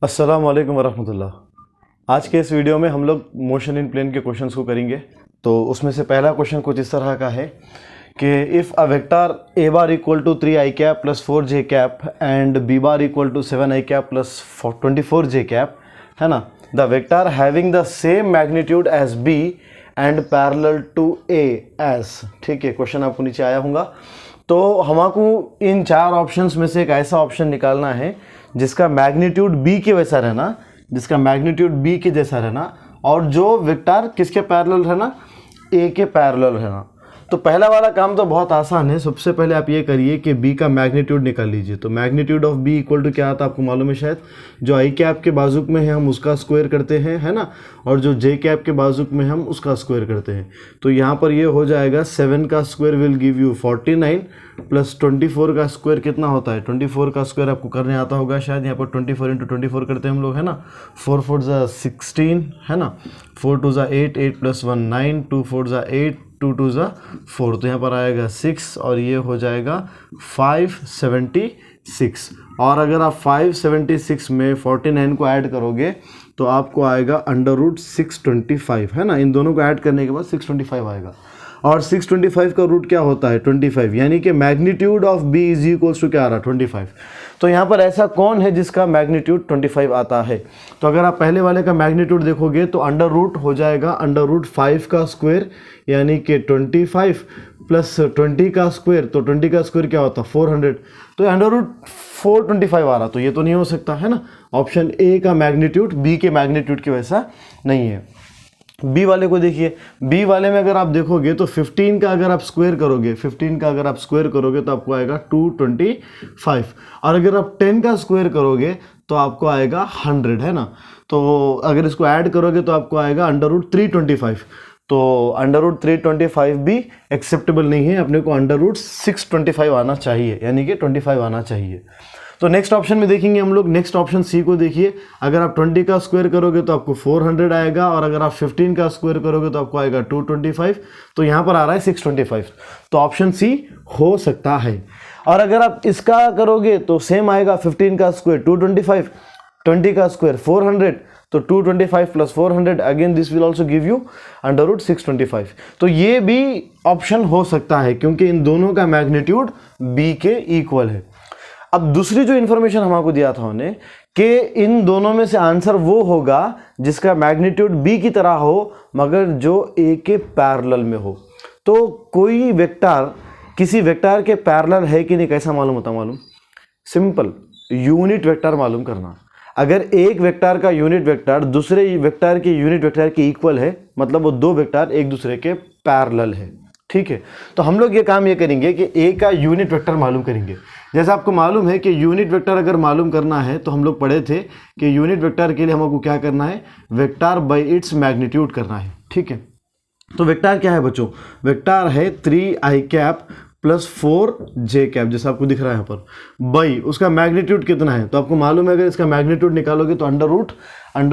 अस्सलाम वालेकुम वरहमतुल्लाह। आज के इस वीडियो में हम लोग मोशन इन प्लेन के क्वेश्चंस को करेंगे। तो उसमें से पहला क्वेश्चन कुछ इस तरह का है कि if a vector A bar equal to 3i cap plus 4j cap and B bar equal to 7i cap plus 24j cap, है ना, the vector having the same magnitude as B and parallel to A S. ठीक है, question आपको नीचे आया होगा। तो हमको इन चार ऑप्शंस में से एक ऐसा ऑप्शन निकालना है जिसका मैग्नीट्यूड b के वैसा रहना, जिसका मैग्नीट्यूड b के जैसा रहना और जो वेक्टर किसके पैरेलल रहना, a के पैरेलल रहना। तो पहला वाला काम तो बहुत आसान है। सबसे पहले आप ये करिए कि b का मैग्नीट्यूड निकाल लीजिए। तो magnitude of b equal to क्या आता है आपको मालूम है शायद, जो i कैप के बाजुक में है हम उसका स्क्वायर करते हैं, है ना, और जो j कैप के बाजुक में हम उसका स्क्वायर करते हैं। तो यहाँ पर ये हो जाएगा 7 का square will give you 49 plus 24 का स्क्वायर कितना होता है, 24 का स्क्वायर आपको करने आता होगा शायद। यहाँ पर 24 इंटू 24 करते हैं हम लोग, है ना। 4 4 ज़ा 16, है ना, 4 2 ज़ा 8, 8 प्लस 1 9, 2 4 ज़ा 8, 2 2 ज़ा 4। तो यहाँ पर आएगा 6 और ये हो जाएगा 576। और अगर आप 576 में 49 को ऐड करोगे तो आपको आएगा अंडर रूट 625, है ना। इन दोनों को ऐड करने के बाद 625 आएगा। और 625 का रूट क्या होता है 25, यानी कि magnitude of b is equals to क्या आ रहा है 25। तो यहाँ पर ऐसा कौन है जिसका मैग्नीट्यूड 25 आता है। तो अगर आप पहले वाले का मैग्नीट्यूड देखोगे तो अंडर रूट हो जाएगा अंडर रूट 5 का स्क्वायर यानी कि 25 प्लस 20 का स्क्वायर। तो 20 का स्क्वायर क्या होता है 400। तो अंडर रूट 425 आ रहा, तो ये तो नहीं हो सकता, है ना। ऑप्शन ए का मैग्नीट्यूड b के मैग्नीट्यूड के वैसा नहीं है। बी वाले को देखिए, बी वाले में अगर आप देखोगे तो 15 का अगर आप स्क्वायर करोगे, 15 का अगर आप स्क्वायर करोगे तो आपको आएगा 225। और अगर आप 10 का स्क्वायर करोगे तो आपको आएगा 100, है ना। तो अगर इसको ऐड करोगे तो आपको आएगा अंडर रूट 325। तो अंडर रूट 325 भी एक्सेप्टेबल नहीं है, अपने को अंडर रूट 625 आना चाहिए, यानी कि 25 आना चाहिए। तो नेक्स्ट ऑप्शन में देखेंगे हम लोग, नेक्स्ट ऑप्शन सी को देखिए। अगर आप 20 का स्क्वायर करोगे तो आपको 400 आएगा और अगर आप 15 का स्क्वायर करोगे तो आपको आएगा 225। तो यहाँ पर आ रहा है 625, तो ऑप्शन सी हो सकता है। और अगर आप इसका करोगे तो सेम आएगा, 15 का स्क्वायर 225, 20 का स्क्वायर 400, तो 225 plus 400 again this will also give you under root 625। तो ये भी ऑप्शन हो सकता है क्योंकि इन दोनों का मैग्नीट्यूड बी के इक्वल है। अब दूसरी जो इन्फॉर्मेशन हमको दिया था उन्हें कि इन दोनों में से आंसर वो होगा जिसका मैग्नीट्यूड बी की तरह हो मगर जो ए के पैरेलल में हो। तो कोई वेक्टर किसी वेक्टर के पैरेलल है कि नहीं कैसा मालूम होता, मालूम सिंपल, यूनिट वेक्टर मालूम करना। अगर एक वेक्टर का यूनिट वेक्टर दूसरे वेक्टर के यूनिट वेक्टर के इक्वल है मतलब वो दो वेक्टर एक दूसरे के पैरेलल है। ठीक है, तो हम लोग ये काम ये करेंगे कि ए का यूनिट वेक्टर मालूम करेंगे। जैसा आपको मालूम है कि यूनिट वेक्टर अगर मालूम करना है तो हम लोग पढ़े थे कि यूनिट वेक्टर के लिए हमको क्या करना है, वेक्टर बाय इट्स मैग्नीट्यूड करना है। ठीक है, तो वेक्टर क्या है बच्चों, वेक्टर है 3i cap plus 4j cap, जैसा आपको दिख रहा है यहाँ पर। बाई उसका मैग्नीट्यूड कितना है तो आपको मालूम है, अगर इसका मैग्नीट्यूड निकालोगे तो अंडर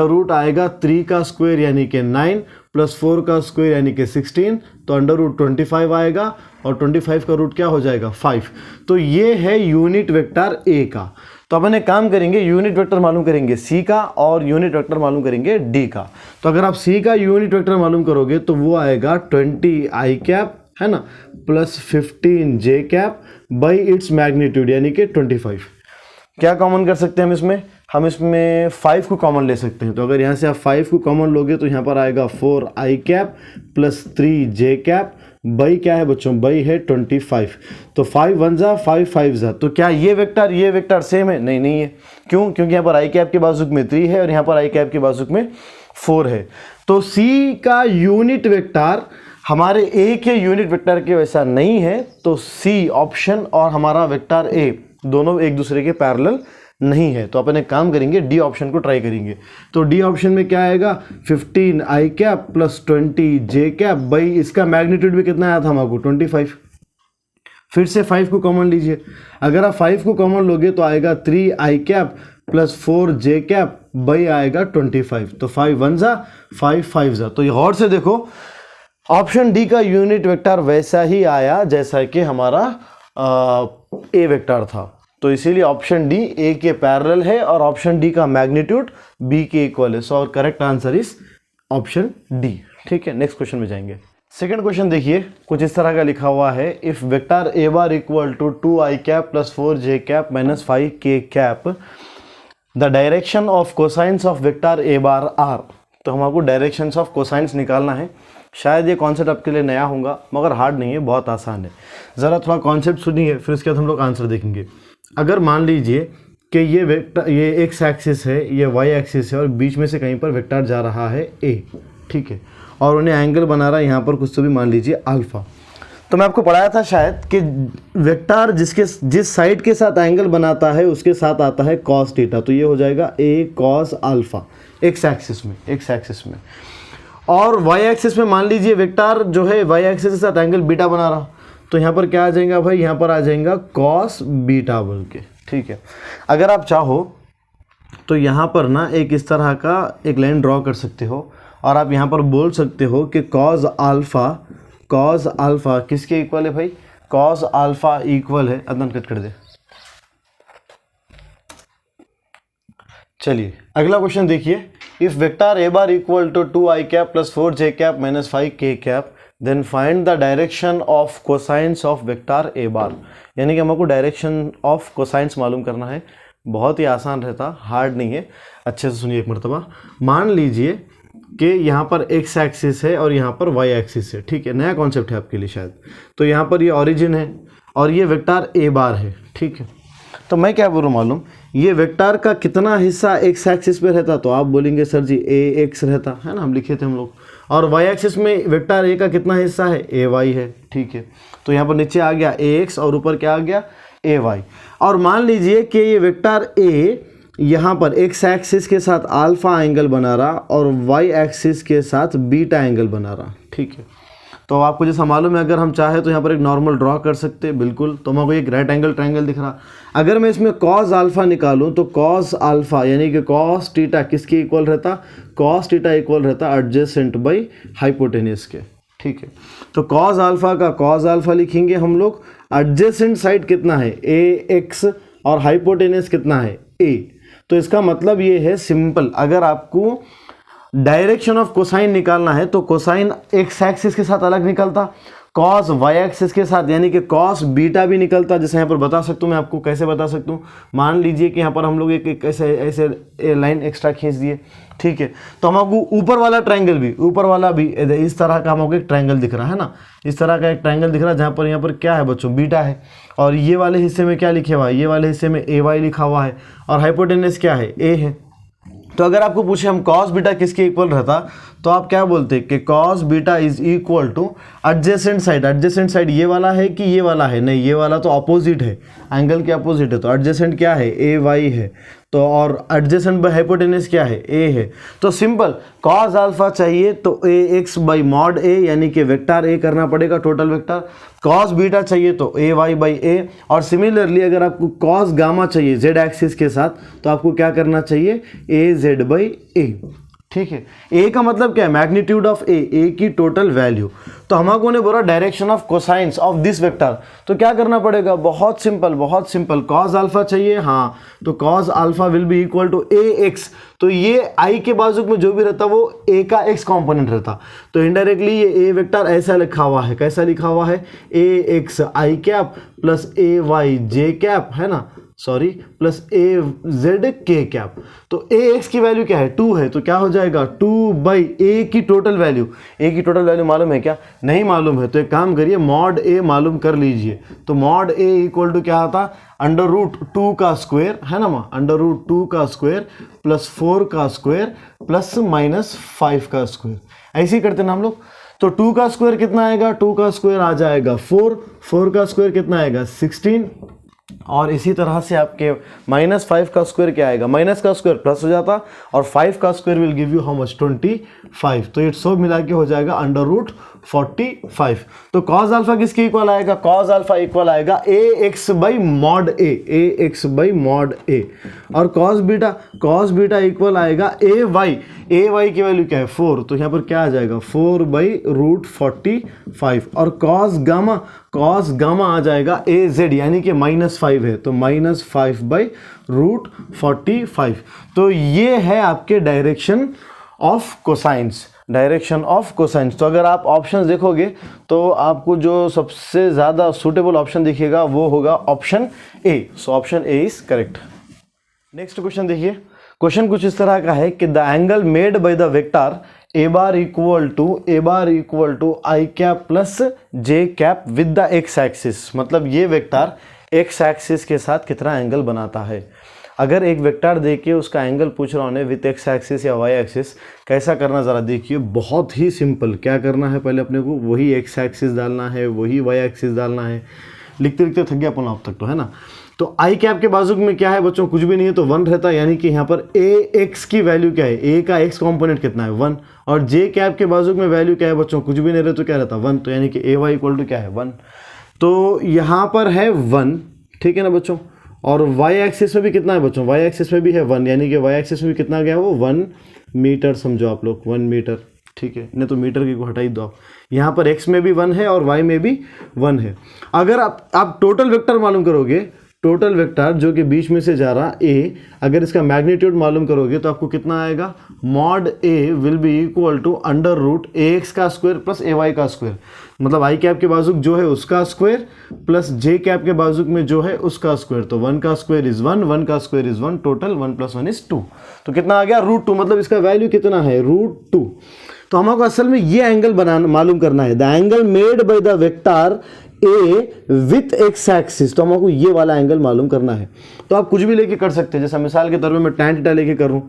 रूट आएगा 3 का स्क्वायर यानी कि 9 प्लस 4 का स्क्वायर यानी कि 16, तो अंडर रूट 25 आएगा और 25 का रूट क्या हो जाएगा 5। तो ये है यूनिट वेक्टर ए का। तो अपन एक काम करेंगे, यूनिट वेक्टर मालूम करेंगे सी का और यूनिट वेक्टर मालूम करेंगे डी का। तो अगर आप सी का यूनिट वेक्टर मालूम करोगे तो वो आएगा 20i कैप, है ना, plus 15j cap by its magnitude यानी कि 25। क्या कॉमन कर सकते हैं हम इसमें 5 को कॉमन ले सकते हैं। तो अगर यहाँ से आप 5 को कॉमन लोगे तो यहाँ पर आएगा 4i cap plus 3j cap by क्या है बच्चों, बाई है 25। तो 5 1 जा 5 5 जा। तो क्या ये वेक्टर सेम है? नहीं है। क्यों? क्योंकि यहाँ पर i कैप के बाजुक में 3 है और यहाँ पर i कैप के बाजुक में 4 है। तो सी का यूनिट वेक्टर हमारे ए के यूनिट वेक्टर के वैसा नहीं है, तो सी ऑप्शन और हमारा वेक्टर ए दोनों एक दूसरे के पैरेलल नहीं है। तो अपन एक काम करेंगे, डी ऑप्शन को ट्राई करेंगे। तो डी ऑप्शन में क्या आएगा 15i cap plus 20j cap by इसका मैग्नीट्यूड भी कितना आया था हमको 25। फिर से 5 को कॉमन लीजिए, अगर आप 5 को कॉमन लोगे तो आएगा 3i cap plus 4j cap by आएगा 25। तो 5 1 जा 5 5 जा। तो ये गौर से देखो, ऑप्शन डी का यूनिट वेक्टर वैसा ही आया जैसा कि हमारा ए वेक्टर था। तो इसीलिए ऑप्शन डी ए के पैरेलल है और ऑप्शन डी का मैग्नीट्यूड बी के इक्वल है। सो और correct answer is option D. ठीक है, नेक्स्ट क्वेश्चन में जाएंगे। सेकंड क्वेश्चन देखिए, कुछ इस तरह का लिखा हुआ है, if vector A bar equal to 2i cap plus 4j cap minus 5k cap the direction of cosines of vector A bar are. तो हमको डायरेक्शंस ऑफ कोसाइंस निकालना है। शायद ये कॉन्सेप्ट आपके लिए नया होगा मगर हार्ड नहीं है, बहुत आसान है। ज़रा थोड़ा कॉन्सेप्ट सुनिए, फिर उसके बाद हम लोग आंसर देखेंगे। अगर मान लीजिए कि ये वेक्टर, ये एक्स एक्सिस है, ये वाई एक्सिस है और बीच में से कहीं पर वेक्टर जा रहा है ए, ठीक है, और उन्हें एंगल बना रहा है यहाँ पर कुछ तो भी मान लीजिए अल्फ़ा। तो मैं आपको पढ़ाया था शायद कि वेक्टर जिस साइड के साथ एंगल बनाता है उसके साथ आता है कॉस थीटा। तो ये हो जाएगा ए कॉस अल्फ़ा एक्स एक्सिस में। और वाई एक्सिस में मान लीजिए वेक्टर जो है वाई एक्सिस के साथ एंगल बीटा बना रहा, तो यहाँ पर क्या आ जाएगा भाई, यहाँ पर आ जाएगा कॉस बीटा बोल के। ठीक है, अगर आप चाहो तो यहाँ पर ना एक इस तरह का एक लाइन ड्रॉ कर सकते हो और आप यहाँ पर बोल सकते हो कि कॉस अल्फ़ा किसके इक्वल है भाई, कॉस अल्फ़ा इक्वल है, अदन कट कर दे। चलिए अगला क्वेश्चन देखिए, if vector A bar equal to 2i cap plus 4j cap minus 5k cap then find the direction of cosines of vector A bar. यानी कि हमको डायरेक्शन ऑफ कोसाइंस मालूम करना है। बहुत ही आसान रहता, हार्ड नहीं है। अच्छे से सुनिए एक मरतबा। मान लीजिए कि यहाँ पर एक्स एक्सिस है और यहाँ पर वाई एक्सिस है। ठीक है, नया कॉन्सेप्ट है आपके लिए शायद। तो यहाँ पर ये ओरिजिन है और ये वेक्टर ए बार है। ठीक है, तो मैं क्या बोलूँ मालूम, ये वेक्टर का कितना हिस्सा एक्स एक्सिस पे रहता, तो आप बोलेंगे सर जी ए एक्स रहता है ना, हम लिखे थे हम लोग। और वाई एक्सिस में वेक्टर ए का कितना हिस्सा है, ए वाई है। ठीक है, तो यहाँ पर नीचे आ गया ए एक्स और ऊपर क्या आ गया, ए वाई। और मान लीजिए कि ये वेक्टर ए यहाँ पर एक्स एक्सिस के साथ अल्फ़ा एंगल बना रहा और वाई एक्सिस के साथ बीटा एंगल बना रहा। ठीक है, तो आपको जैसा मालूम है, अगर हम चाहे तो यहाँ पर एक नॉर्मल ड्रॉ कर सकते हैं, बिल्कुल। तो हमको एक राइट एंगल ट्रायंगल दिख रहा। अगर मैं इसमें कॉस अल्फ़ा निकालूं तो कॉस अल्फ़ा यानी कि कॉस थीटा किसके इक्वल रहता, कॉस थीटा इक्वल रहता एडजेसेंट बाई हाइपोटेन्यूस के। ठीक है, तो कॉस अल्फ़ा का कॉस अल्फ़ा लिखेंगे हम लोग। एडजेसेंट साइड कितना है, ए एक्स, और हाइपोटेन्यूस कितना है, ए। तो इसका मतलब ये है सिंपल, अगर आपको डायरेक्शन ऑफ कोसाइन निकालना है तो कोसाइन एक्स एक्सिस के साथ अलग निकलता, कॉस वाई एक्सिस के साथ यानी कि कॉस बीटा भी निकलता। जैसे यहाँ पर बता सकता हूँ मैं आपको, कैसे बता सकता हूँ, मान लीजिए कि यहाँ पर हम लोग एक ऐसे लाइन एक्स्ट्रा खींच दिए। ठीक है, तो हमको ऊपर वाला ट्रायंगल भी, ऊपर वाला भी इस तरह का हमको एक ट्रायंगल दिख रहा है ना, इस तरह का एक ट्रायंगल दिख रहा है जहाँ पर यहाँ पर क्या है बच्चों, बीटा है। और ये वाले हिस्से में क्या लिखा हुआ है, ये वाले हिस्से में ए वाई लिखा हुआ है और हाइपोटेन्यूस क्या है, ए है। तो अगर आपको पूछे हम कॉस बीटा किसके इक्वल रहता, तो आप क्या बोलते कि cos beta is equal two adjacent side. Adjacent side ये वाला है कि ये वाला है, नहीं ये वाला तो अपोजिट है, एंगल के अपोजिट है। तो एडजेसेंट क्या है, ए वाई है। तो और एडजेसेंट बाय हाइपोटेन्यूस क्या है, ए है। तो सिंपल कॉस अल्फा चाहिए तो ए एक्स बाई मॉड ए यानी कि वेक्टर ए करना पड़ेगा, टोटल वेक्टर। कॉस बीटा चाहिए तो ए वाई बाई ए। और सिमिलरली अगर आपको कॉस गामा चाहिए जेड एक्सिस के साथ तो आपको क्या करना चाहिए, ए जेड बाई ए। ठीक है, ए का मतलब क्या है, मैग्नीट्यूड ऑफ ए की टोटल वैल्यू। तो हमको ने बोला direction of cosines of this vector, तो क्या करना पड़ेगा, बहुत सिंपल कॉस अल्फा चाहिए, हाँ, तो cos alpha will be equal to A X. तो ये आई के बाजू में जो भी रहता वो ए का एक्स कॉम्पोनेंट रहता। तो इनडायरेक्टली ये ए वेक्टर ऐसा लिखा हुआ है, कैसा लिखा हुआ है, ए एक्स आई कैप प्लस ए वाई जे कैप, है ना, सॉरी, प्लस ए जेड के कैप। तो ए एक्स की वैल्यू क्या है, 2 है, तो क्या हो जाएगा 2 बाई ए की टोटल वैल्यू। ए की टोटल वैल्यू मालूम है क्या, नहीं मालूम है, तो एक काम करिए मॉड ए मालूम कर लीजिए। तो मॉड ए इक्वल टू क्या आता, अंडर रूट 2 का स्क्वायर, है ना माँ, अंडर रूट 2 का स्क्वायर प्लस 4 का स्क्वायर प्लस माइनस 5 का स्क्वायर। ऐसे ही करते ना हम लोग। तो 2 का स्क्वायर कितना आएगा, 2 का स्क्वायर आ जाएगा 4, 4 का स्क्वायर कितना आएगा 16, और इसी तरह से आपके माइनस 5 का स्क्वायर क्या आएगा, माइनस का स्क्वायर प्लस हो जाता, और 5 का square will give you how much 25। तो ये सब मिला के हो जाएगा अंडर रूट 45। तो कॉस अल्फा किसके इक्वल आएगा, कॉस अल्फा इक्वल आएगा a x by mod a x by mod a. और कॉस बीटा इक्वल आएगा ए वाई की वैल्यू क्या है 4, तो यहाँ पर क्या आ जाएगा 4 बाई रूट 45। और कॉस गामा आ जाएगा ए जेड यानी कि -5 है, तो -5 बाई रूट 45। तो ये है आपके डायरेक्शन ऑफ कोसाइंस, तो अगर आप ऑप्शंस देखोगे तो आपको जो सबसे ज़्यादा सूटेबल ऑप्शन दिखेगा वो होगा option A. So option A is correct. Next question देखिए, क्वेश्चन कुछ इस तरह का है कि the angle made by the vector A bar equal to I cap plus J cap with the X axis, मतलब ये वेक्टर एक्स एक्सिस के साथ कितना एंगल बनाता है। अगर एक वेक्टर देके उसका एंगल पूछ रहा हूँ विद एक्स एक्सिस या वाई एक्सिस, कैसा करना ज़रा देखिए, बहुत ही सिंपल। क्या करना है, पहले अपने को वही एक्स एक्सिस डालना है, वही वाई एक्सिस डालना है। लिखते लिखते थक गया अपन अब तक तो, है ना। तो आई कैप के बाजू में क्या है बच्चों, कुछ भी नहीं है तो 1 रहता है, यानी कि यहाँ पर ए एक्स की वैल्यू क्या है, ए का एक्स कॉम्पोनेंट कितना है 1। और जे कैप के बाजू में वैल्यू क्या है बच्चों, कुछ भी नहीं रहे तो क्या रहता 1, तो यानी कि ए वाई इक्वल टू क्या है 1। तो यहाँ पर है 1, ठीक है ना बच्चों। और वाई एक्सिस में भी कितना है बच्चों, वाई एक्सिस में भी है 1, यानी कि वाई एक्सिस में भी कितना गया वो 1 मीटर, समझो आप लोग 1 मीटर, ठीक है। नहीं तो मीटर की को हटा ही दो आप। यहाँ पर एक्स में भी 1 है और वाई में भी 1 है। अगर आप टोटल वेक्टर मालूम करोगे, टोटल वेक्टर जो कि बीच में से जा रहा ए, अगर इसका मैग्नीट्यूड मालूम करोगे तो आपको कितना आएगा, mod A will be equal to under root A X का स्क्वायर प्लस ए वाई का स्क्वायर, मतलब आई कैप के बाजू जो है उसका स्क्वायर प्लस जे कैप के बाजू में जो है उसका स्क्वायर। तो 1 का स्क्वायर इज 1, 1 का स्क्वायर इज 1, टोटल 1 + 1 = 2। तो कितना आ गया √2, मतलब इसका वैल्यू कितना है √2। तो हमको असल में ये एंगल बनाना मालूम करना है, the angle made by the vector A with x axis, तो हमको ये वाला एंगल मालूम करना है। तो आप कुछ भी लेके कर सकते हैं, जैसा मिसाल के तौर पे मैं tan थीटा लेके करूं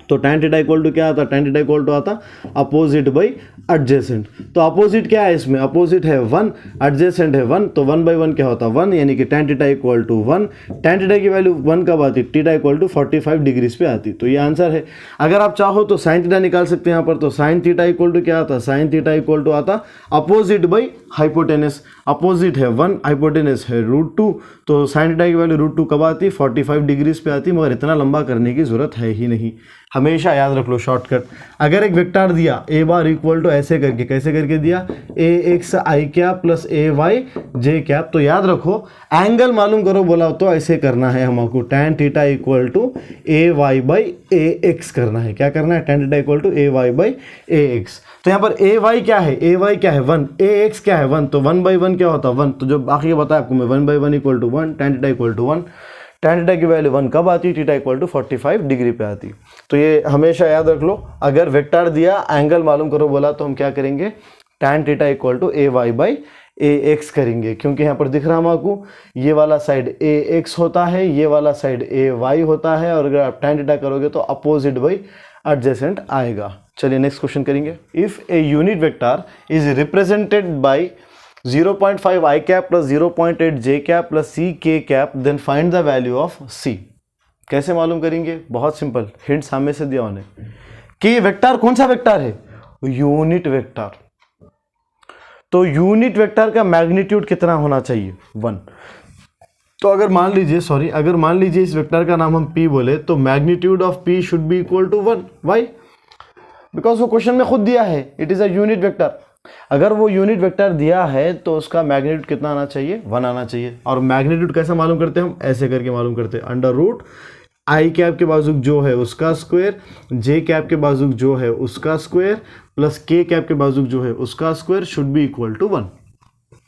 तो tan थीटा इक्वल टू क्या आता, tan थीटा इक्वल टू आता अपोजिट बाई एडजेसेंट। तो अपोजिट क्या है इसमें, अपोजिट है 1, एडजेसेंट है 1, तो 1/1 क्या होता 1, यानी कि tan theta equal to 1। tan theta की वैल्यू 1 कब आती, थीटा इक्वल टू 45 डिग्रीज पे आती। तो ये आंसर है। अगर आप चाहो तो sin थीटा निकाल सकते हैं यहाँ पर, तो sin थीटा इक्वल टू क्या आता, sin थीटा इक्वल टू आता अपोजिट बाई हाइपोटेनस। अपोजिट है 1, हाइपोटेनस है √2, तो sin थीटा की वैल्यू √2 कब आती, 45 डिग्रीज पे आती। मगर इतना लंबा करने की जरूरत है ही नहीं, हमेशा याद रख लो शॉर्टकट। अगर एक वेक्टर दिया ए बार इक्वल टू ऐसे करके, कैसे करके दिया, ए एक्स आई कैप प्लस ए वाई जे कैप, तो याद रखो एंगल मालूम करो बोला तो ऐसे करना है हमको, tan theta equal to A Y by A X करना है। क्या करना है, tan theta equal to A Y by A X. तो यहाँ पर ए वाई क्या है, ए वाई क्या है 1, ए एक्स क्या है 1, तो 1/1 क्या होता 1। तो जो बाकी बताया आपको मैं 1/1 equal to 1, tan theta equal to 1। tan theta की वैल्यू 1 कब आती, थीटा इक्वल टू 45 डिग्री पे आती। तो ये हमेशा याद रख लो, अगर वेक्टर दिया एंगल मालूम करो बोला तो हम क्या करेंगे, tan theta equal to A Y by A X करेंगे, क्योंकि यहाँ पर दिख रहा है आपको ये वाला साइड ए एक्स होता है, ये वाला साइड ए वाई होता है, और अगर आप tan थीटा करोगे तो अपोजिट बाई एडजेसेंट आएगा। चलिए नेक्स्ट क्वेश्चन करेंगे। If a unit vector is represented by 0.5 i cap plus 0.8 j cap plus c k cap, then find the value of c. कैसे मालूम करेंगे, बहुत सिंपल, हिंट सामने से दिया उन्हें कि ये वेक्टर कौन सा वेक्टर है, यूनिट वेक्टर। तो यूनिट वेक्टर का मैग्नीट्यूड कितना होना चाहिए 1। तो अगर मान लीजिए इस वेक्टर का नाम हम p बोले, तो magnitude of p should be equal to 1। Why, because वो क्वेश्चन में खुद दिया है, it is a unit vector. अगर वो यूनिट वेक्टर दिया है तो उसका मैग्नीट्यूड कितना आना चाहिए, 1 आना चाहिए। और मैग्नीट्यूड कैसे मालूम करते हैं हम, ऐसे करके मालूम करते हैं, अंडर रूट आई कैप के बाजू जो है उसका स्क्वायर, जे कैप के बाजू जो है उसका स्क्वायर, प्लस के कैप के बाजू जो है उसका square should be equal to 1।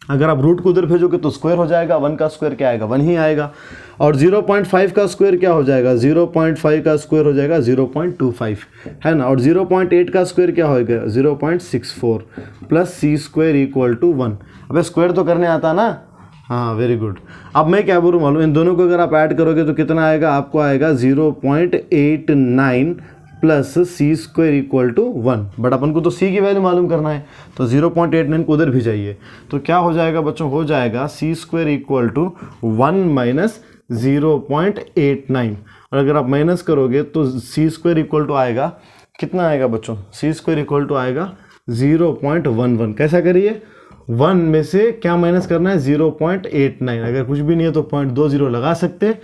अगर आप रूट को उधर भेजोगे तो स्क्वायर हो जाएगा, 1 का स्क्वायर क्या आएगा 1 ही आएगा। और 0.5 का स्क्वायर क्या हो जाएगा, 0.5 का स्क्वायर हो जाएगा 0.25, है ना। और 0.8 का स्क्वायर क्या होगा 0.64 plus C square equal to 1। अबे स्क्वायर तो करने आता ना, हाँ वेरी गुड। अब मैं क्या बोलूँ मालूम, इन दोनों को अगर आप ऐड करोगे तो कितना आएगा, आपको आएगा 0.89 plus C square equal to 1। But अपन को तो सी की वैल्यू मालूम करना है, तो 0.89 को उधर भी जाइए, तो क्या हो जाएगा बच्चों, हो जाएगा सी स्क्वायर इक्वल टू 1 माइनस 0.89। और अगर आप माइनस करोगे तो सी स्क्वायर इक्वल टू आएगा कितना आएगा बच्चों, सी स्क्वायर इक्वल टू आएगा 0.11। कैसा करिए, 1 में से क्या माइनस करना है, 0.89। अगर कुछ भी नहीं है तो 0.20 लगा सकते।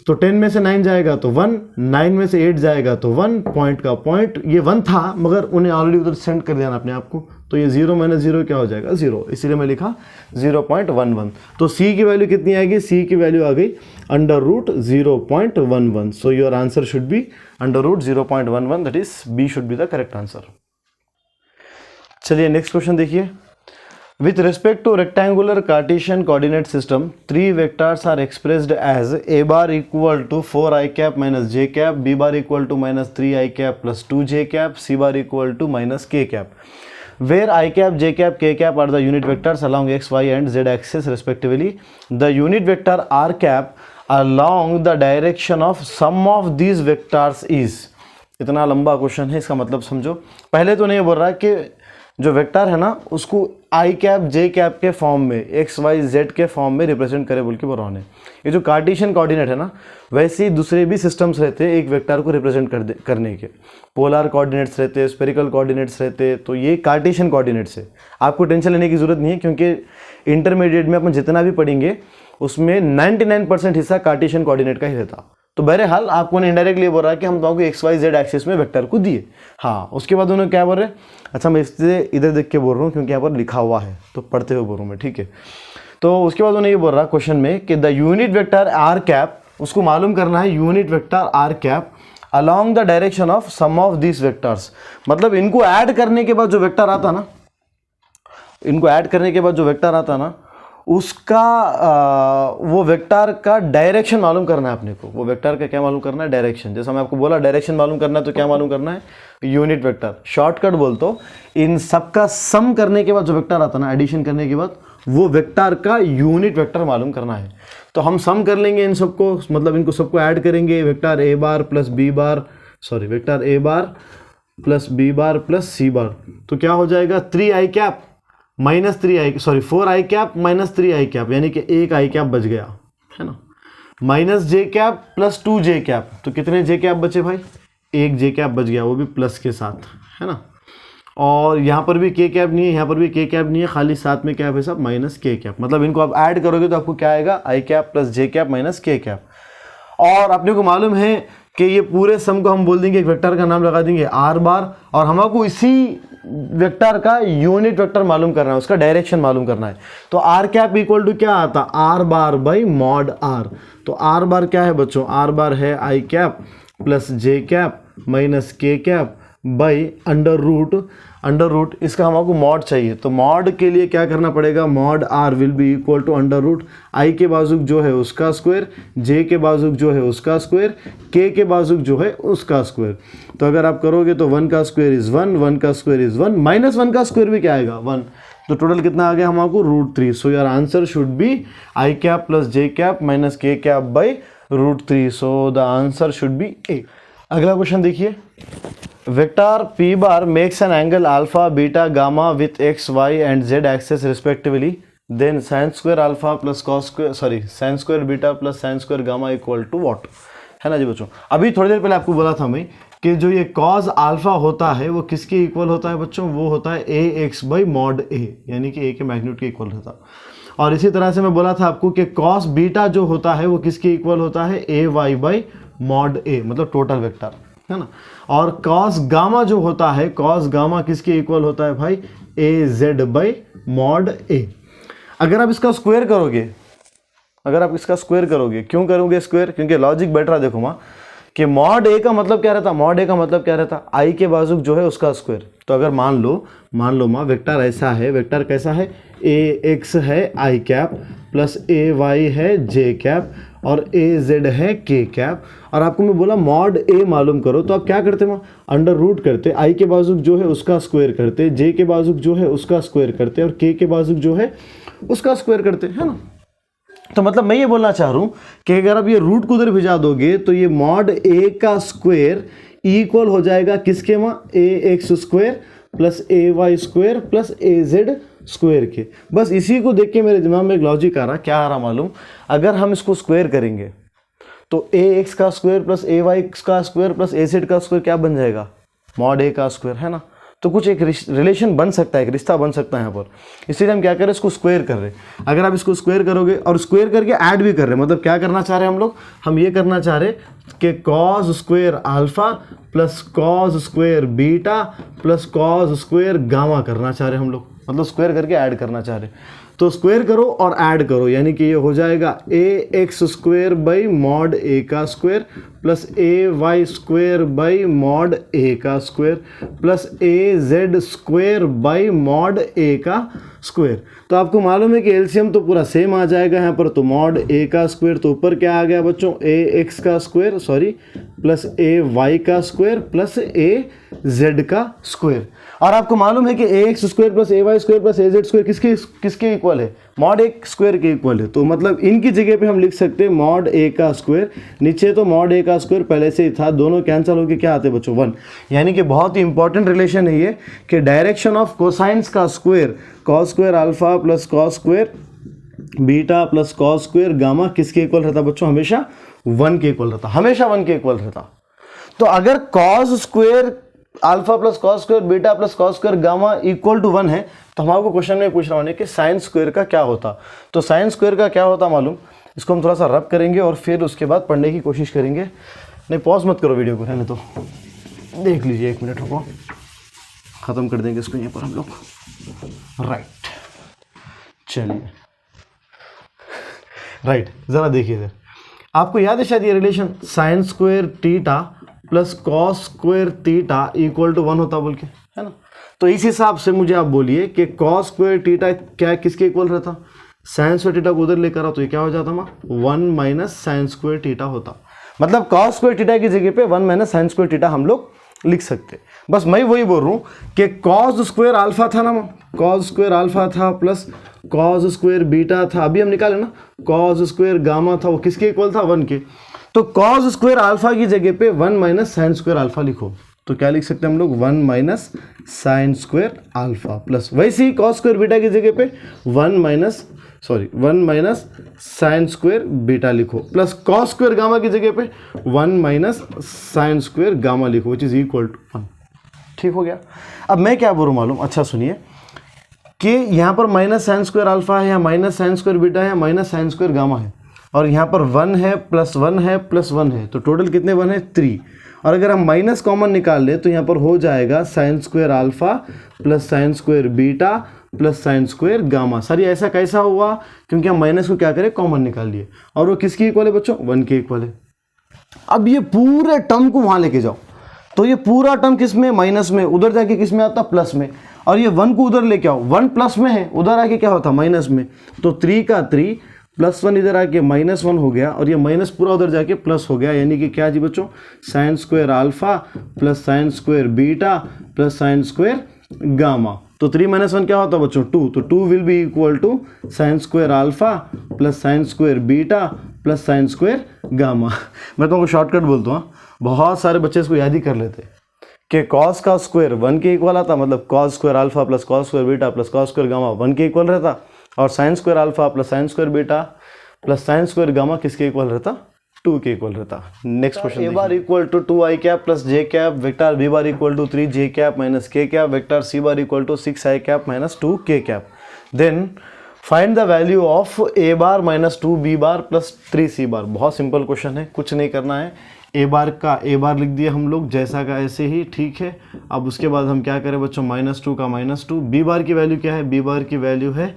तो 10 में से 9 जाएगा तो 1, 9 में से 8 जाएगा तो 1, पॉइंट का पॉइंट, ये 1 था मगर उन्हें ऑलरेडी उधर सेंड कर दिया ना अपने आप को, तो ये 0 - 0 क्या हो जाएगा, 0, इसीलिए मैं लिखा 0.11। तो C की वैल्यू कितनी आएगी, C की वैल्यू आ गई √0.11। सो your answer should B √0.11, that is B should be the correct answer. चलिए नेक्स्ट क्वेश्चन देखिए। With respect to rectangular Cartesian coordinate system, 3 vectors are expressed as a bar equal to 4i cap minus j cap, b bar equal to -3i cap plus 2j cap, c bar equal to -k cap, where i cap, j cap, k cap are the unit vectors along x, y and z axis respectively. The unit vector r cap along the direction of sum of these vectors is। इतना लंबा question है, इसका मतलब समझो। पहले तो नहीं बोल रहा कि जो वेक्टर है ना उसको आई कैप जे कैप के फॉर्म में, एक्स वाई जेड के फॉर्म में रिप्रेजेंट करे बोल के बोल रहा हूँ। ये जो कार्टेशियन कोऑर्डिनेट है ना, वैसे ही दूसरे भी सिस्टम्स रहते हैं एक वेक्टर को रिप्रेजेंट करने के। पोलर कोऑर्डिनेट्स रहते हैं, स्फेरिकल कोऑर्डिनेट्स रहते हैं, तो ये कार्टेशियन कोऑर्डिनेट्स है। आपको टेंशन लेने की जरूरत नहीं है, क्योंकि इंटरमीडिएट में अपन जितना भी पढ़ेंगे उसमें 99% हिस्सा कार्टेशियन कोऑर्डिनेट का ही रहता। तो बहरहाल आपको ने इनडायरेक्टली बोल रहा है कि हम तो एक्स वाई जेड एक्सिस में वेक्टर को दिए। हाँ, उसके बाद उन्होंने क्या बोल रहे हैं, अच्छा मैं इससे इधर देख के बोल रहा हूँ क्योंकि यहाँ पर लिखा हुआ है तो पढ़ते हुए बोल रहा हूँ मैं, ठीक है। तो उसके बाद उन्होंने ये बोल रहा क्वेश्चन में कि the unit vector R cap, उसको मालूम करना है unit vector R cap along the direction of sum of this vectors. मतलब इनको ऐड करने के बाद जो वेक्टर आता ना, इनको ऐड करने के बाद जो वेक्टर आता ना, उसका वो वेक्टर का डायरेक्शन मालूम करना है अपने को। वो वेक्टर का क्या मालूम करना है, डायरेक्शन। जैसा मैं आपको बोला डायरेक्शन मालूम करना है तो क्या मालूम करना है, यूनिट वेक्टर। शॉर्टकट बोल तो इन सबका सम करने के बाद जो वेक्टर आता ना, एडिशन करने के बाद, वो वेक्टर का यूनिट वेक्टर मालूम करना है। तो हम सम कर लेंगे इन सबको, मतलब इनको सबको ऐड करेंगे। वेक्टर ए bar plus b bar, sorry vector ए bar plus b bar plus c bar, तो क्या हो जाएगा 3i cap minus 3i, sorry 4i cap minus 3i cap, यानी कि एक i कैप बच गया है ना, minus j cap plus 2j cap. तो कितने j कैप बचे भाई, एक j कैप बच गया, वो भी प्लस के साथ है ना। और यहाँ पर भी k कैप नहीं है, यहाँ पर भी k कैप नहीं है, खाली साथ में कैप है सब माइनस k कैप। मतलब इनको आप ऐड करोगे तो आपको क्या आएगा, i cap plus j cap minus k cap. और अपने को मालूम है कि ये पूरे सम को हम बोल देंगे, एक वेक्टर का नाम लगा देंगे r बार, और हमको इसी वेक्टर का यूनिट वेक्टर मालूम करना है, उसका डायरेक्शन मालूम करना है। तो r कैप इक्वल टू क्या आता, r bar by mod r। तो r बार क्या है बच्चों, r बार है i cap plus j cap minus k cap by under root, इसका हमको मॉड चाहिए। तो मॉड के लिए क्या करना पड़ेगा, mod r will be equal to under root i के बाजुक जो है उसका स्क्वायर, j के बाजुक जो है उसका स्क्वायर, k के बाजुक जो है उसका स्क्वायर। तो अगर आप करोगे तो 1 का स्क्वायर इज 1, 1 का स्क्वायर इज 1, माइनस 1 का स्क्वायर भी क्या आएगा 1। तो टोटल कितना आ गया हमको √3। So your answer should be i cap plus j cap minus k cap by √3। So the answer should be A. अगला क्वेश्चन देखिए, vector p bar makes an angle alpha, beta, gamma with x, y and z axis respectively. Then sin square alpha plus cos square, sorry sin square beta plus sin square gamma equal to what, है ना जी बच्चों। अभी थोड़ी देर पहले आपको बोला था मैं कि जो ये cos alpha होता है वो किसके इक्वल होता है बच्चों, वो होता है ax by mod a, यानी कि a के मैग्नीट्यूड के इक्वल होता है। और इसी तरह से मैं बोला था आपको कि cos बीटा जो होता है वो किसके इक्वल होता है, ay by mod a, मतलब टोटल वेक्टर है ना। और cos गामा जो होता है, cos गामा किसके इक्वल होता है भाई, az बाई मॉड a। अगर आप इसका स्क्वायर करोगे, अगर आप इसका स्क्वायर करोगे, क्यों करोगे स्क्वायर, क्योंकि लॉजिक बैठ रहा देखो माँ कि मॉड a का मतलब क्या रहता, मॉड a का मतलब क्या रहता, i के बाजुक जो है उसका स्क्वायर। तो अगर मान लो माँ वेक्टर ऐसा है, वेक्टर कैसा है, ax है i कैप प्लस ay है j कैप और az है k कैप, और आपको मैं बोला मॉड a मालूम करो, तो आप क्या करते हैं, अंडर रूट करते, i के बाजुक जो है उसका स्क्वायर करते, j के बाजुक जो है उसका स्क्वायर करते, और k के बाजुक जो है उसका स्क्वायर करते, है ना। तो मतलब मैं ये बोलना चाह रहा हूँ कि अगर आप ये रूट को उधर भिजा दोगे तो ये मॉड a का स्क्वायर इक्वल हो जाएगा किसके माँ, ax square plus ay square plus az square के। बस इसी को देख के मेरे दिमाग में एक लॉजिक आ रहा, क्या आ रहा मालूम, अगर हम इसको स्क्वायर करेंगे तो ax का स्क्वायर प्लस ay का स्क्वायर प्लस az का स्क्वायर क्या बन जाएगा, मॉड a का स्क्वायर, है ना। तो कुछ एक रिलेशन बन सकता है, एक रिश्ता बन सकता है यहाँ पर, इसीलिए हम क्या कर रहे हैं, इसको स्क्वायर कर रहे हैं। अगर आप इसको स्क्वायर करोगे और स्क्वायर करके ऐड भी कर रहे हैं, मतलब क्या करना चाह रहे हैं हम लोग, हम ये करना चाह रहे हैं कि cos square alpha plus cos square beta plus cos square gamma करना चाह रहे हैं हम लोग, मतलब स्क्वायर करके ऐड करना चाह रहे हैं। तो स्क्वायर करो और ऐड करो, यानी कि ये हो जाएगा a x square by mod a का square plus A y square by mod a का square plus a z square by mod a का स्क्वायर। तो आपको मालूम है कि एलसीएम तो पूरा सेम आ जाएगा यहाँ पर, तो मॉड ए का स्क्वायर, तो ऊपर क्या आ गया बच्चों, ए एक्स का स्क्वायर सॉरी प्लस ए वाई का स्क्वायर प्लस ए जेड का स्क्वायर। और आपको मालूम है कि ए x square plus A y square plus a z square किसके इक्वल है, मॉड ए स्क्वायर के इक्वल है। तो मतलब इनकी जगह पे हम लिख सकते हैं मॉड ए का स्क्वायर, नीचे तो मॉड ए का स्क्वायर पहले से ही था, दोनों कैंसिल होकर क्या आते हैं बच्चों, 1। यानी कि बहुत ही इंपॉर्टेंट रिलेशन है ये कि डायरेक्शन ऑफ कोसाइंस का square, cos square alpha plus cos square beta plus cos square gamma किसके इक्वल रहता बच्चों, हमेशा 1 के इक्वल रहता, हमेशा 1 के इक्वल रहता। तो अगर cos square alpha plus cos square beta plus cos square gamma equal to 1 है, तो हम आपको क्वेश्चन में पूछ रहा हूँ कि साइन स्क्वायर का क्या होता। तो साइन स्क्वायर का क्या होता मालूम, इसको हम थोड़ा सा रब करेंगे और फिर उसके बाद पढ़ने की कोशिश करेंगे। नहीं पॉज मत करो वीडियो को, रहने तो देख लीजिए, 1 मिनट रुको, ख़त्म कर देंगे इसको यहाँ पर हम लोग। राइट, चलिए राइट, ज़रा देखिए सर, आपको याद है शायद ये relation sine square theta plus cos square theta equal to 1 होता बोल के, है ना। तो इस हिसाब से मुझे आप बोलिए कि कॉस स्क्वायर थीटा क्या किसके इक्वल रहता, साइन स्क्वायर थीटा को उधर लेकर आओ तो ये क्या हो जाता माँ, 1 माइनस साइन स्क्वायर थीटा होता। मतलब कॉस स्क्वायर थीटा की जगह पे 1 माइनस साइन स्क्वायर थीटा हम लोग लिख सकते। बस मैं वही बोल रहा हूँ कि कॉस स्क्वायर अल्फा था ना, कॉस स्क्वायर अल्फा था प्लस कॉस स्क्वायर बीटा था, अभी हम निकाले ना, कॉस स्क्वायर गामा था, वो किसके इक्वल था, 1 के। तो कॉस स्क्वायर अल्फा की जगह पे 1 माइनस साइन स्क्वायर अल्फा लिखो, तो क्या लिख सकते हैं हम लोग, 1 minus sign square alpha plus वैसे ही कॉस स्क्वायर बीटा की जगह पे 1 माइनस साइन स्क्वायर बीटा लिखो प्लस कॉस स्क्वायर गामा की जगह पे 1 माइनस साइन स्क्वायर गामा लिखो विच इज इक्वल टू 1। ठीक हो गया। अब मैं क्या बोलूँ मालूम, अच्छा सुनिए कि यहाँ पर माइनस साइन स्क्वायर अल्फा है या माइनस साइन स्क्वायर बीटा है या माइनस साइन स्क्वायर गामा है, और यहाँ पर 1 है प्लस 1 है प्लस 1 है, तो टोटल कितने 1 है, 3। और अगर हम माइनस कॉमन निकाल ले तो यहाँ पर हो जाएगा sign square alpha plus sine square beta plus sine square gamma. Sir ये ऐसा कैसा हुआ, क्योंकि हम माइनस को क्या करें, कॉमन निकाल लिए, और वो किसकी इक्वल है बच्चों, 1 के इक्वल है। अब ये पूरे टर्म को वहाँ लेके जाओ, तो ये पूरा टर्म किस में, माइनस में, उधर जाके किस में आता, प्लस में, और ये 1 को उधर लेके आओ, 1 प्लस में है, उधर आके क्या होता, माइनस में। तो 3 का 3 प्लस 1 इधर आके -1 हो गया, और ये माइनस पूरा उधर जाके प्लस हो गया, यानी कि क्या जी बच्चों, sign square alpha plus sine square beta plus sine square gamma. तो 3 - 1 क्या होता है बच्चों, 2। तो 2 will be equal to sine square alpha plus sine square beta plus sine square gamma. मैं तुमको शॉर्टकट बोलता हूँ, बहुत सारे बच्चे इसको याद ही कर लेते कि कॉस का स्क्वायर 1 के इक्वल आता, मतलब cos square alpha plus cos square beta plus cos square gamma 1 के इक्वल रहता, और sine square alpha plus sine square beta plus sine square gamma किसके इक्वल रहता, 2 के इक्वल रहता। Next question, A bar equal to 2i cap plus J cap, vector B bar equal to 3j cap minus k cap, vector C bar equal to 6i cap minus 2k cap. Then find the value of a bar minus 2b bar plus 3c बार। बहुत simple question है, कुछ नहीं करना है, ए बार का ए बार लिख दिया हम लोग जैसा का ऐसे ही, ठीक है। अब उसके बाद हम क्या करें बच्चों, -2 का -2, बी बार की वैल्यू क्या है, बी बार की वैल्यू है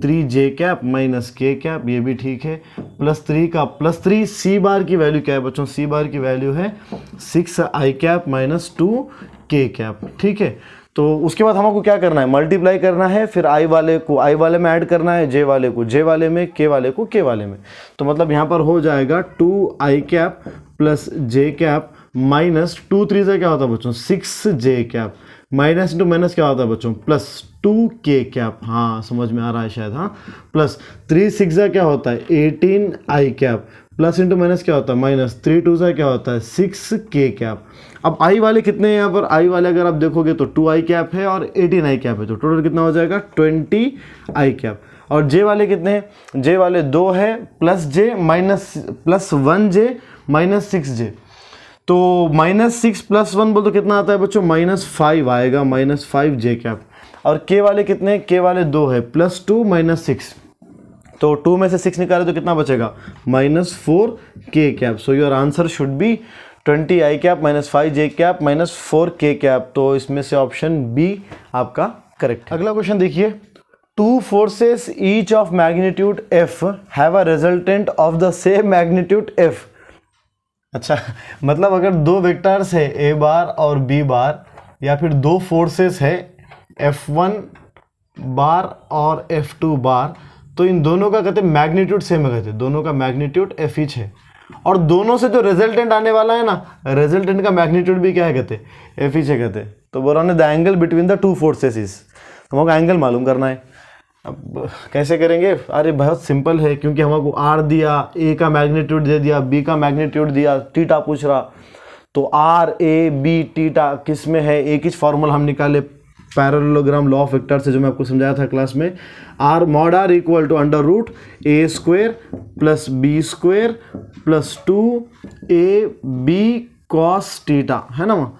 3j cap minus k cap, ये भी ठीक है, प्लस 3 का प्लस 3, सी बार की वैल्यू क्या है बच्चों, सी बार की वैल्यू है 6i cap minus 2k cap, ठीक है। तो उसके बाद हमको क्या करना है, मल्टीप्लाई करना है, फिर i वाले को i वाले में ऐड करना है, j वाले को j वाले में, k वाले को k वाले में। तो मतलब यहाँ पर हो जाएगा 2i cap plus j cap minus 2 3 से क्या होता है बच्चों, 6j cap, minus into minus क्या होता है बच्चों, प्लस 2k कैप, हाँ समझ में आ रहा है शायद, हाँ, प्लस 3 6 से क्या होता है 18i cap, plus into minus क्या होता है माइनस, 3 2 से क्या होता है 6k कैप। अब i वाले कितने हैं यहाँ पर, i वाले अगर आप देखोगे तो 2i कैप है और 18i कैप है, तो टोटल कितना हो जाएगा 20i कैप। और j वाले कितने हैं, j वाले 2 है plus j minus plus 1j minus 6j। तो -6 + 1 बोल तो कितना आता है बच्चों, -5 आएगा, -5 जे कैप। और के वाले कितने, के वाले 2 है, +2 -6, तो 2 में से 6 निकाले तो कितना बचेगा, -4 के cap. So your answer should B 20 I cap -5 J cap -4 के कैप। तो इसमें से ऑप्शन बी आपका करेक्ट है। अगला क्वेश्चन देखिए, 2 forces each of magnitude F have a resultant of the same magnitude F। अच्छा, मतलब अगर 2 वेक्टर्स है A बार और B बार, या फिर 2 फोर्सेस है F1 बार और F2 बार, तो इन दोनों का कहते हैं मैग्नीट्यूड सेम है, कहते दोनों का मैग्नीट्यूड F ईच है, और दोनों से जो रिजल्टेंट आने वाला है ना, रिजल्टेंट का मैग्नीट्यूड भी क्या है कहते, F ईच है कहते। तो बोल रहा the angle between the 2 forces is, हमको एंगल मालूम करना है। अब कैसे करेंगे, अरे बहुत सिंपल है, क्योंकि हमको आर दिया, ए का मैग्नीट्यूड दे दिया, बी का मैग्नीट्यूड दिया, थीटा पूछ रहा, तो आर ए बी थीटा किस में है, एक ही फॉर्मूला हम निकाले पैरेललोग्राम लॉ ऑफ वेक्टर से, जो मैं आपको समझाया था क्लास में। R mod R equal to √a² + b² + 2ab cos theta, है ना।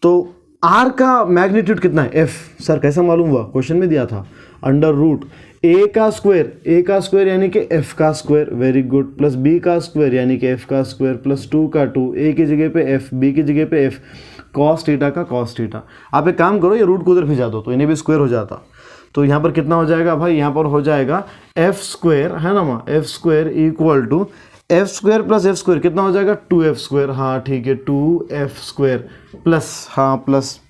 तो आर का मैग्नीट्यूड कितना है, एफ। सर कैसा मालूम हुआ, क्वेश्चन में दिया था, √a² यानी कि f का स्क्वायर, वेरी गुड, + b² यानी कि f का स्क्वायर + 2 का 2, a की जगह पे f, b की जगह पे f, cos थीटा का cos थीटा। आप एक काम करो, ये रूट को उधर भिजा दो तो इन्हें भी स्क्वायर हो जाता। तो यहाँ पर कितना हो जाएगा भाई, यहाँ पर हो जाएगा f², है ना माँ, f² equal to f² + f² कितना हो जाएगा, 2f²। हाँ ठीक है, 2f² प्लस, हाँ प्लस,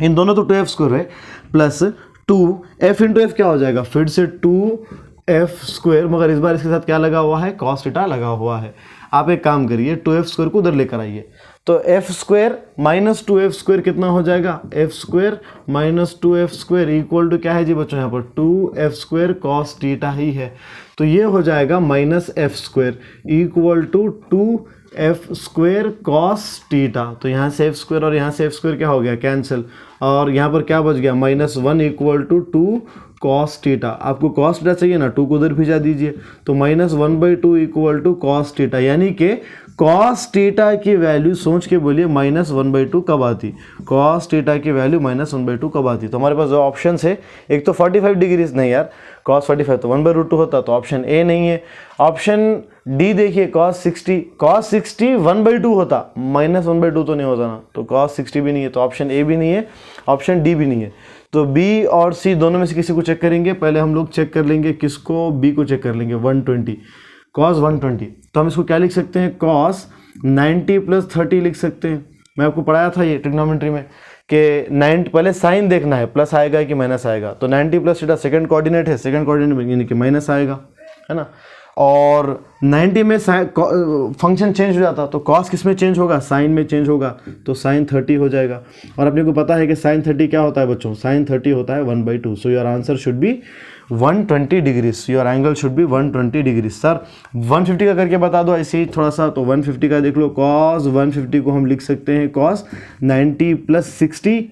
इन दोनों तो 2f² है, प्लस 2f × f क्या हो जाएगा, फिर से 2f², मगर इस बार इसके साथ क्या लगा हुआ है, cos थीटा लगा हुआ है। आप एक काम करिए, 2f² को उधर लेकर आइए, तो f² - 2f² कितना हो जाएगा, f² - 2f² इक्वल टू क्या है जी बच्चों, यहाँ पर 2f² cos थीटा ही है। तो ये हो जाएगा -f² equal to 2f² cos theta. तो यहाँ से f² और यहाँ से f² क्या हो गया, कैंसिल, और यहाँ पर क्या बच गया, -1 इक्वल टू 2 cos थीटा। आपको cos थीटा चाहिए ना, 2 को उधर भिजा दीजिए, तो -1/2 इक्वल टू cos थीटा, यानी कि cos थीटा की वैल्यू सोच के बोलिए -1/2 कब आती, cos थीटा की वैल्यू -1/2 कब आती। तो हमारे पास जो ऑप्शन है, एक तो 45 डिग्रीज, नहीं यार cos 45 तो 1/2 होता, तो ऑप्शन ए नहीं है। ऑप्शन डी देखिए, cos 60 1/2 होता, -1/2 तो नहीं होता ना, तो cos 60 भी नहीं है, तो ऑप्शन ए भी नहीं है, ऑप्शन डी भी नहीं है। तो बी और सी दोनों में से किसी को चेक करेंगे, पहले हम लोग चेक कर लेंगे किसको, बी को चेक कर लेंगे, 120 cos 120। तो हम इसको क्या लिख सकते हैं, cos 90 + 30 लिख सकते हैं। मैं आपको पढ़ाया था ये ट्रिग्नोमेट्री में कि 90 पहले साइन देखना है, प्लस आएगा कि माइनस आएगा, तो 90 + थीटा सेकंड कोऑर्डिनेट है, सेकंड कोऑर्डिनेट यानी कि माइनस आएगा, है ना। और 90 में फंक्शन चेंज हो जाता, तो cos किस में चेंज होगा, साइन में चेंज होगा, तो sin 30 हो जाएगा। और अपने को पता है कि sin 30 क्या होता है बच्चों, sin 30 होता है 1/2। सो your answer should be 120 degrees, your angle should be 120 degrees. Sir 150 का करके बता दो ऐसे ही थोड़ा सा, तो 150 का देख लो, cos 150 को हम लिख सकते हैं cos 90 + 60,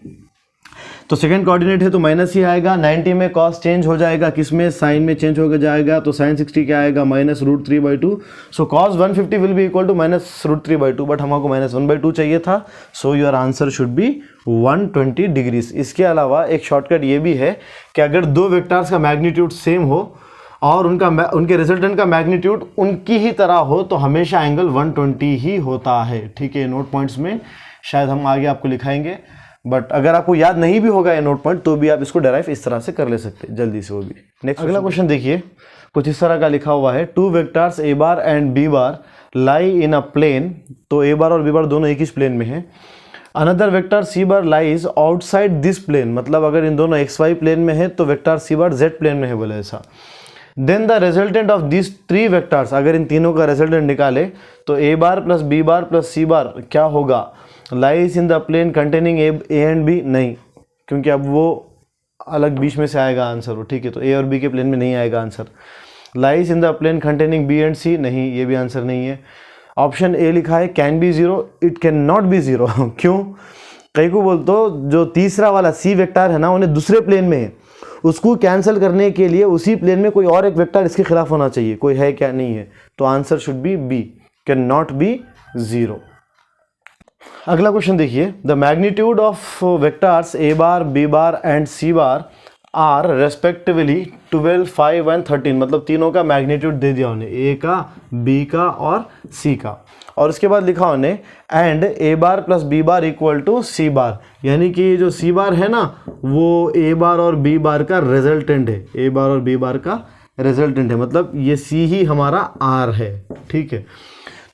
तो सेकंड कोऑर्डिनेट है तो माइनस ही आएगा, 90 में cos चेंज हो जाएगा, किसमें, साइन में चेंज हो जाएगा, तो sin 60 क्या आएगा, -√3/2। So cos 150 will be equal to -√3/2, but हमको -1/2 चाहिए था। So your answer should be 120 degrees. इसके अलावा एक शॉर्टकट ये भी है कि अगर दो वेक्टर्स का मैग्नीट्यूड सेम हो और उनके रिजल्टेंट का मैग्नीट्यूड उनकी ही तरह हो, तो हमेशा एंगल 120 ही होता है। ठीक है, नोट पॉइंट्स में शायद हम आगे आपको लिखाएंगे, बट अगर आपको याद नहीं भी होगा ये नोट पॉइंट, तो भी आप इसको डेराइव इस तरह से कर ले सकते हैं जल्दी से। वो भी नेक्स्ट अगला क्वेश्चन देखिए, कुछ इस तरह का लिखा हुआ है, 2 vectors a bar and b bar lie in a plane, तो a बार और b बार दोनों एक ही प्लेन में है। Another vector c bar lies outside this plane, मतलब अगर इन दोनों xy प्लेन में है तो vector c bar z plane में है, बोले ऐसा। Then the resultant of this 3 vectors, अगर इन तीनों का रिजल्टेंट निकाले तो a bar + b bar + c bar क्या होगा, lies in the plane containing a and b, नहीं, क्योंकि अब वो अलग बीच में से आएगा आंसर, ठीक है, तो a और b के प्लेन में नहीं आएगा answer. Lies in the plane containing b and c, नहीं, ये भी आंसर नहीं है। ऑप्शन ए लिखा है can be 0, it can not be 0। क्यों, कई को बोल तो जो तीसरा वाला c वेक्टर है ना, उन्हें दूसरे प्लेन में है, उसको कैंसिल करने के लिए उसी प्लेन में कोई और एक वेक्टर इसके खिलाफ होना चाहिए, कोई है क्या, नहीं है, तो answer should be B, can not be 0। अगला क्वेश्चन देखिए, the magnitude of vectors A bar B bar and C bar are respectively 12, 5 and 13, मतलब तीनों का मैग्नीट्यूड दे दिया उन्हें, ए का, बी का और सी का। और उसके बाद लिखा उन्हें and a bar plus b bar equal to c bar, यानी कि जो सी बार है ना वो ए बार और बी बार का रिजल्टेंट है, ए बार और बी बार का रिजल्टेंट है, मतलब ये सी ही हमारा आर है, ठीक है।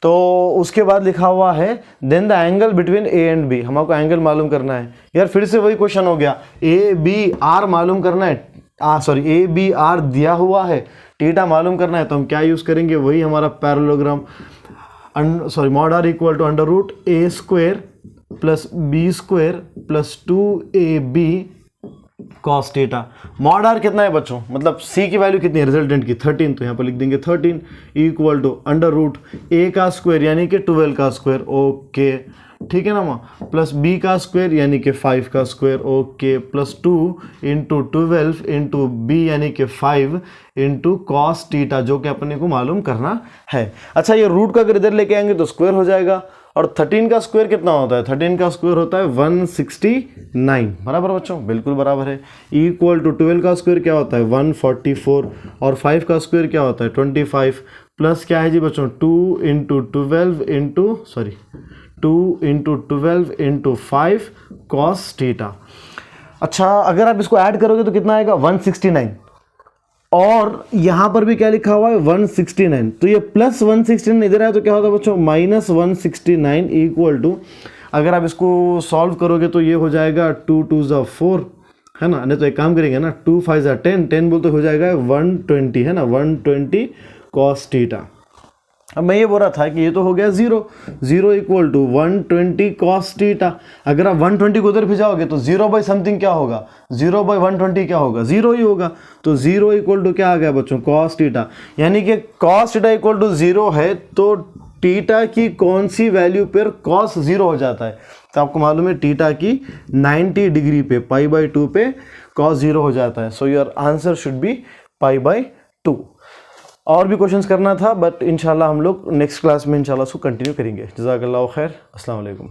तो उसके बाद लिखा हुआ है then the angle between A and B, हमको एंगल मालूम करना है। यार फिर से वही क्वेश्चन हो गया, ए बी आर मालूम करना है, सॉरी ए बी आर दिया हुआ है, थीटा मालूम करना है, तो हम क्या यूज़ करेंगे, वही हमारा parallelogram, mod R equal to under root A square plus B square plus 2ab cos theta. Mod R कितना है बच्चों, मतलब सी की वैल्यू कितनी है रिजल्टेंट की 13, तो यहाँ पर लिख देंगे 13 इक्वल टू अंडर रूट ए का स्क्वायर यानी कि 12 का स्क्वायर, ओके ठीक है ना माँ, प्लस बी का स्क्वायर यानी कि 5 का square, okay, plus 2 into 12 into B यानी कि 5 इंटू कॉस टीटा, जो कि अपने को मालूम करना है। अच्छा ये रूट का अगर इधर लेके आएंगे तो स्क्वायर हो जाएगा, और 13 का स्क्वायर कितना होता है, 13 का स्क्वायर होता है 169, बराबर बच्चों, बिल्कुल बराबर है। इक्वल टू 12 का स्क्वायर क्या होता है 144, और 5 का स्क्वायर क्या होता है 25, प्लस क्या है जी बच्चों 2 इंटू 12 इंटू 5 कॉस थीटा। अच्छा अगर आप इसको ऐड करोगे तो कितना आएगा 169, और यहाँ पर भी क्या लिखा हुआ है 169, तो ये प्लस 169 इधर आया तो क्या होता है बच्चों माइनस 169 इक्वल टू, अगर आप इसको सॉल्व करोगे तो ये हो जाएगा 2 2 ज़ा 4 है ना, नहीं तो एक काम करेंगे ना 2 5 ज़ा 10, 10 बोलते हो जाएगा 120 है ना, 120 कॉस थीटा। अब मैं ये बोल रहा था कि ये तो हो गया 0 इक्वल टू 120 कॉस थीटा, अगर आप 120 को उधर भिजाओगे तो 0 बाई समथिंग क्या होगा, 0 बाई 120 क्या होगा 0 ही होगा, तो 0 इक्वल टू क्या आ गया बच्चों कॉस थीटा, यानी कि कॉस थीटा इक्वल टू 0 है तो थीटा की कौन सी वैल्यू पर कॉस 0 हो जाता है, तो आपको मालूम है थीटा की 90 डिग्री पे π/2 पे कॉस 0 हो जाता है। So your answer should be π/2। और भी क्वेश्चंस करना था बट इंशाल्लाह हम लोग नेक्स्ट क्लास में इंशाल्लाह उसको कंटिन्यू करेंगे। जज़ाकल्लाहु खैर, अस्सलाम वालेकुम।